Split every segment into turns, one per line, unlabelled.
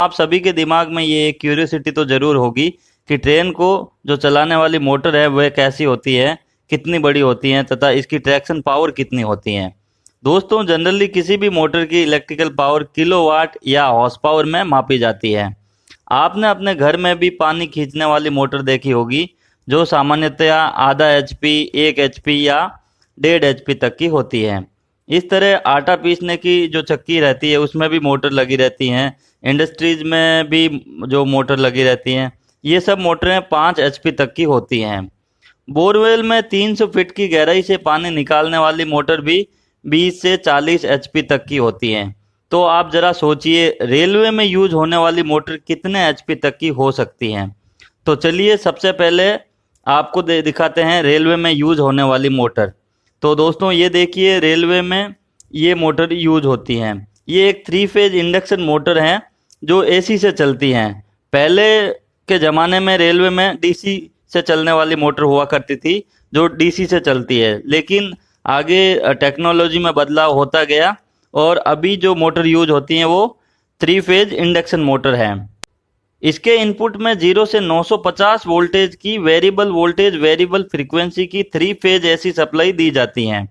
आप सभी के दिमाग में ये एक क्यूरियोसिटी तो जरूर होगी कि ट्रेन को जो चलाने वाली मोटर है वह कैसी होती है, कितनी बड़ी होती है तथा इसकी ट्रैक्शन पावर कितनी होती है। दोस्तों, जनरली किसी भी मोटर की इलेक्ट्रिकल पावर किलोवाट या हॉर्स पावर में मापी जाती है। आपने अपने घर में भी पानी खींचने वाली मोटर देखी होगी जो सामान्यतया आधा एचपी, 1 एचपी या 1.5 एचपी तक की होती है। इस तरह आटा पीसने की जो चक्की रहती है उसमें भी मोटर लगी रहती हैं। इंडस्ट्रीज में भी जो मोटर लगी रहती हैं, ये सब मोटरें 5 एचपी तक की होती हैं। बोरवेल में 300 फीट की गहराई से पानी निकालने वाली मोटर भी 20 से 40 एचपी तक की होती हैं। तो आप जरा सोचिए, रेलवे में यूज होने वाली मोटर कितने एचपी तक की हो सकती हैं। तो चलिए सबसे पहले आपको दिखाते हैं रेलवे में यूज होने वाली मोटर। तो दोस्तों, ये देखिए, रेलवे में ये मोटर यूज होती हैं। ये एक 3 फेज इंडक्शन मोटर है जो एसी से चलती हैं। पहले के ज़माने में रेलवे में डीसी से चलने वाली मोटर हुआ करती थी जो डीसी से चलती है, लेकिन आगे टेक्नोलॉजी में बदलाव होता गया और अभी जो मोटर यूज होती हैं वो 3 फेज इंडक्शन मोटर है। इसके इनपुट में 0 से 950 वोल्टेज की वेरिएबल वोल्टेज वेरिएबल फ्रीक्वेंसी की 3 फेज एसी सप्लाई दी जाती हैं।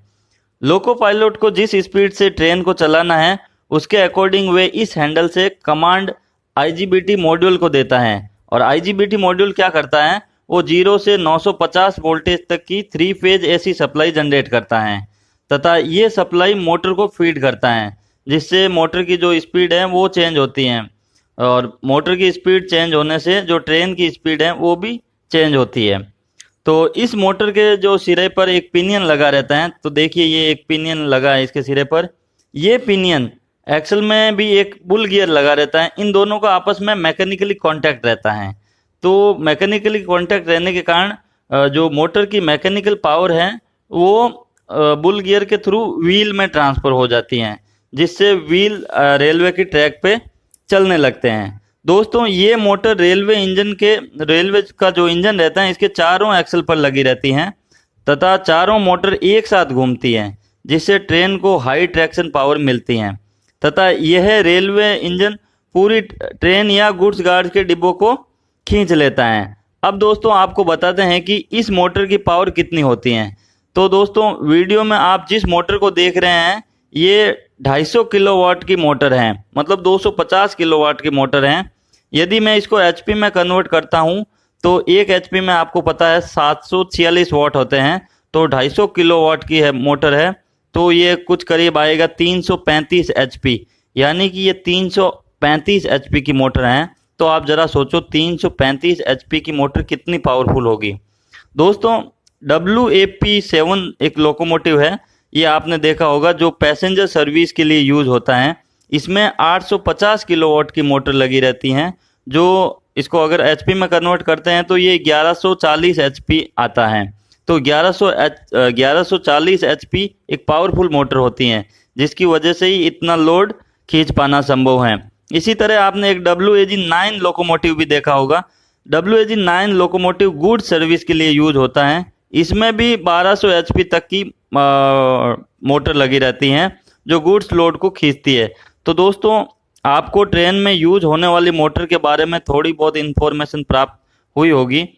लोको पायलट को जिस स्पीड से ट्रेन को चलाना है उसके अकॉर्डिंग वे इस हैंडल से कमांड आईजीबीटी मॉड्यूल को देता है, और आईजीबीटी मॉड्यूल क्या करता है, वो 0 से 950 वोल्टेज तक की 3 फेज एसी सप्लाई जनरेट करता है तथा ये सप्लाई मोटर को फीड करता है, जिससे मोटर की जो स्पीड है वो चेंज होती है, और मोटर की स्पीड चेंज होने से जो ट्रेन की स्पीड है वो भी चेंज होती है। तो इस मोटर के जो सिरे पर एक पिनियन लगा रहता है, तो देखिए ये एक पिनियन लगा है इसके सिरे पर। ये पिनियन एक्सल में भी एक बुल गियर लगा रहता है। इन दोनों का आपस में मैकेनिकली कांटेक्ट रहता है। तो मैकेनिकली कांटेक्ट रहने के कारण जो मोटर की मैकेनिकल पावर है वो बुल गियर के थ्रू व्हील में ट्रांसफर हो जाती हैं, जिससे व्हील रेलवे की ट्रैक पे चलने लगते हैं। दोस्तों, ये मोटर रेलवे का जो इंजन रहता है इसके चारों एक्सल पर लगी रहती हैं तथा चारों मोटर एक साथ घूमती हैं, जिससे ट्रेन को हाई ट्रैक्शन पावर मिलती है तथा यह रेलवे इंजन पूरी ट्रेन या गुड्स गार्ड के डिब्बों को खींच लेता है। अब दोस्तों, आपको बताते हैं कि इस मोटर की पावर कितनी होती है। तो दोस्तों, वीडियो में आप जिस मोटर को देख रहे हैं ये 250 किलोवाट की मोटर है, मतलब 250 किलोवाट की मोटर है। यदि मैं इसको एचपी में कन्वर्ट करता हूं तो 1 एचपी में आपको पता है 746 वाट होते हैं। तो 250 किलोवाट की है मोटर है, तो ये कुछ करीब आएगा 335 एचपी, यानी कि ये 335 एचपी की मोटर है। तो आप जरा सोचो 335 एचपी की मोटर कितनी पावरफुल होगी। दोस्तों, WAP7 एक लोकोमोटिव है, ये आपने देखा होगा, जो पैसेंजर सर्विस के लिए यूज होता है। इसमें 850 किलोवाट की मोटर लगी रहती हैं, जो इसको अगर एचपी में कन्वर्ट करते हैं तो ये 1140 एचपी आता है। तो 1140 एचपी एक पावरफुल मोटर होती हैं, जिसकी वजह से ही इतना लोड खींच पाना संभव है। इसी तरह आपने एक WAG9 लोकोमोटिव भी देखा होगा। WAG9 लोकोमोटिव गुड सर्विस के लिए यूज होता है। इसमें भी 1200 एचपी तक की मोटर लगी रहती हैं जो गुड्स लोड को खींचती है। तो दोस्तों, आपको ट्रेन में यूज होने वाली मोटर के बारे में थोड़ी बहुत इन्फॉर्मेशन प्राप्त हुई होगी।